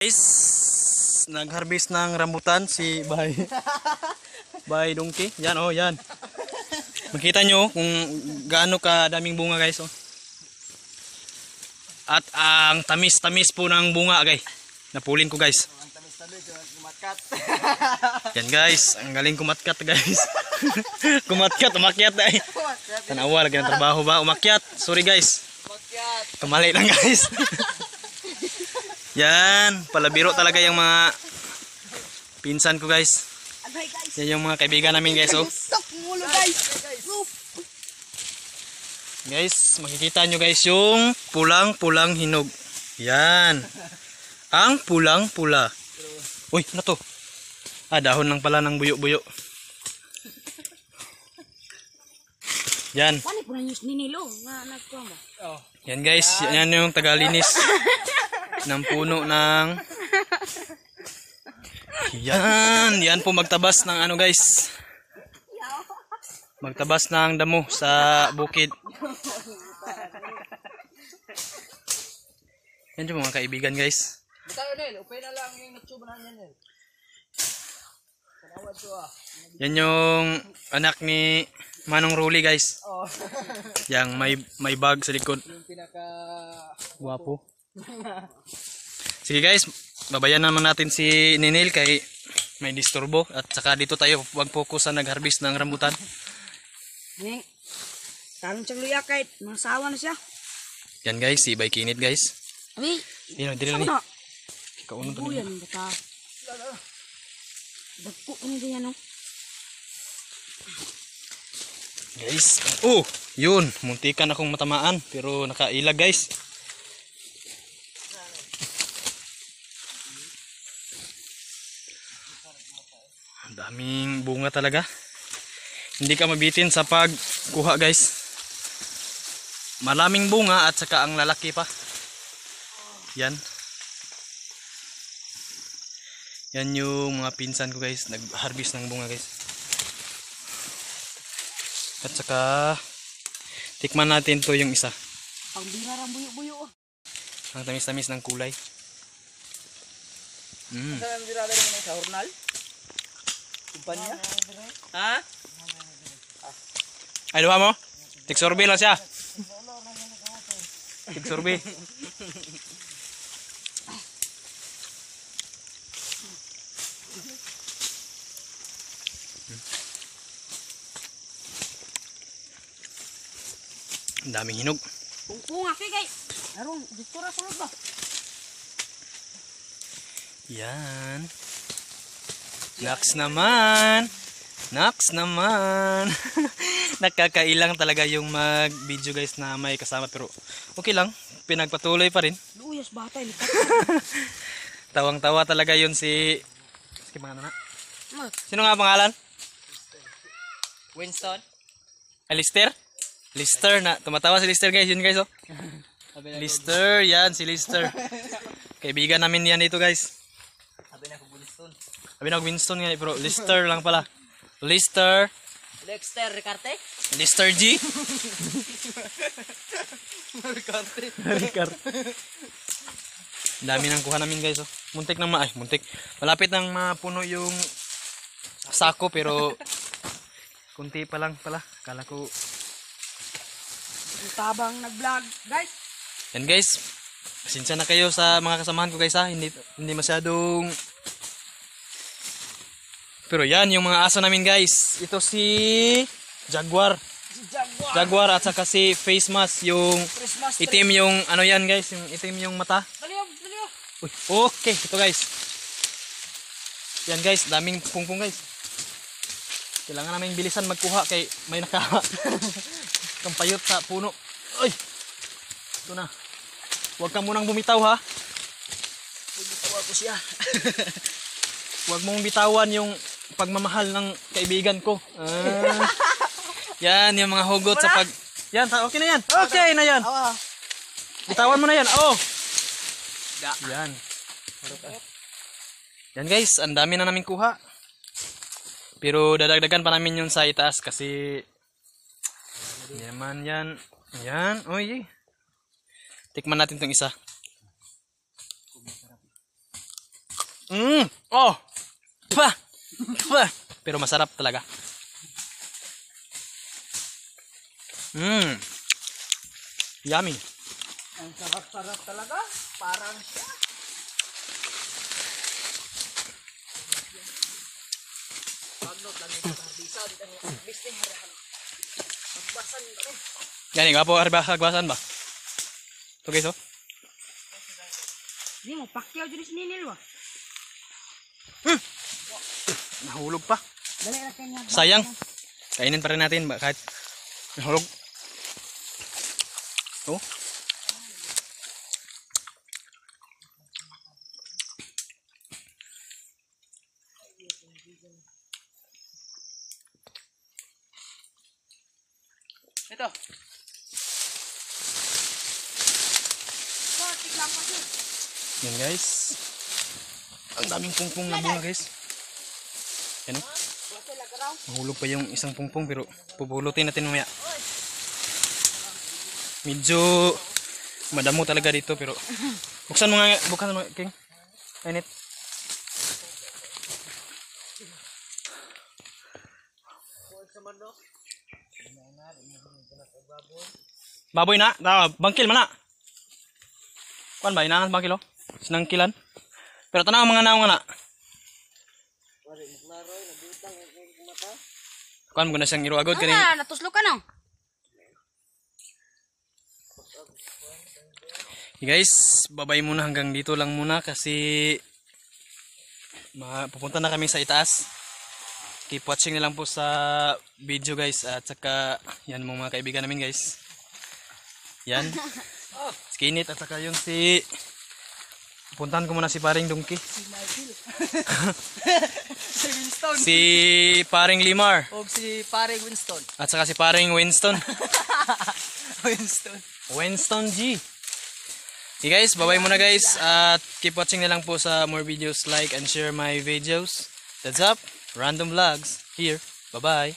Guys, nag-harvest ng rambutan si Bay Dungki. Yan oh, yan. Makita nyo kung gaano ka daming bunga guys oh. At ang tamis-tamis po ng bunga guys. Napulin ko guys. Ang tamis-tamis kumatkat. Yan guys, ang galing kumatkat guys. Kumatkat, umakyat ay. Tanawa lagi ng trabaho ba? Umakyat. Sorry guys. Umakyat. Tumali lang guys. Yan, palabiro talaga yung mga pinsan ko guys. Yan yung mga kaibigan namin guys oh. Guys, makikita nyo guys yung pulang-pulang hinog. Yan. Ang pulang-pula. Uy, ano to? Dahon lang pala ng buyo-buyo. Yan. Yan guys, yan yung tagalinis ng puno ng yan po magtabas ng ano guys, magtabas ng damo sa bukid. Yan yung mga kaibigan guys. Yan yung anak ni Manong Ruli guys. Yang may bag sa likod. Yung pinaka guwapo. Sige guys, babayan naman natin si Ninil kay may disturbo at saka dito tayo mag-focus sa nag-harvest ng rambutan. Ning, talong siyang luya kahit masawa na siya. Yan guys, si Bay Kinit guys. Abi, Dino, dili ni. Kauno to. buyan bata. Dagko ni diyan no. Guys, yun, muntikan akong matamaan pero nakailag guys. Ang daming bunga talaga. Hindi ka mabitin sa pagkuha guys. Maraming bunga at saka ang lalaki pa. Yan. Yan yung mga pinsan ko guys, nag-harvest ng bunga guys. At saka tikman natin to yung isa. Ang birarang buyo-buyo. Ang tamis-tamis ng kulay. Saan ang birara naman sa hornal? Kumpanya? Ha? Ay, luha mo? Tiksorbe lang siya. Tiksorbe. Ang daming hinog. Pungpunga kay kay. Aron, dito ra sulod ba? Yan. Naks naman. Naks naman. Nakakailang talaga yung mag-video guys na may kasama pero okay lang. Pinagpatuloy pa rin. Luyas bata ini. Tawang-tawa talaga yun si ano na? Sino nga pangalan? Winston. Lister? Lister na. Tumatawa si Lister guys. Yun guys oh. Lister. Yan si Lister. Kaibigan namin yan dito guys. Sabi na ako Winston nga pero Lister lang pala. Lister. Dexter Ricarte. Lister G. Ricarte. Dami nang kuha namin guys oh. Muntik nang muntik. Malapit nang mapuno yung sako pero kunti pa lang pala. Kala ko Tabang nag-vlog, guys. yan guys. Pasensya na kayo sa mga kasamahan ko guys ha. Hindi masyadong pero yan yung mga aso namin guys. Ito si Jaguar. Jaguar at saka si Face Mask yung itim yung ano yan guys, yung itim yung mata. Uy, okay, ito guys. Yan guys, daming pungpong guys. Kailangan namin bilisan magkuha kay may kampayot sa puno. Uy. Ito na. Huwag ka munang bumitaw ha. Bumitaw ako siya. Huwag mong bitawan yung pagmamahal ng kaibigan ko. Yan yung mga hugot sa pag... Yan, okay na yan. Okay na yan. Bitawan mo na yan. Oh. Yan. Yan guys, ang dami na namin kuha. Pero dadagdagan pa namin yun sa itaas kasi yaman yan. Yan. Oy. Tikman natin tong isa. Oh! Pa! Pa! Pero masarap talaga. Yummy. Ang sarap-sarap talaga. Parang siya. Pagod lang ito. Bisan. Bisting harahan. Magbasan kami. Gani, gapo agbasan ba? Ito guys, oh. Hindi mo, pakyaw dyan si Ninil ba? Nahulog pa. Dali na kayo nga. Sayang. Kainin pa rin natin ba kahit nahulog. Oh. Ito. Tignan ko siya. Yan guys. Ang daming pungpong na bunga guys. Yan oh. Mahulog pa yung isang pungpong pero pupulutin natin mamaya. Medyo madamo talaga dito pero buksan mo nga, King. Init. Baboy na, bangkil man na. Kuan ba inangan bangkil oh? Sinangkilan. Pero tanaw mga naong na. Kuan mo na siyang iruagod kani. Natuslo ka no? Hey guys, babay muna hanggang dito lang muna kasi pupunta na kami sa itaas. Keep watching na lang po sa video guys at saka yan mga kaibigan namin guys. Yan. Skinit at saka yung puntahan ko muna si Paring Donkey. Si Winston. Si Paring Limar. O si Paring Winston. At saka si Paring Winston. Winston. Winston G. Okay guys, bye-bye muna guys. At keep watching na lang po sa more videos. Like and share my videos. That's up. Random Vlogs here. Bye-bye.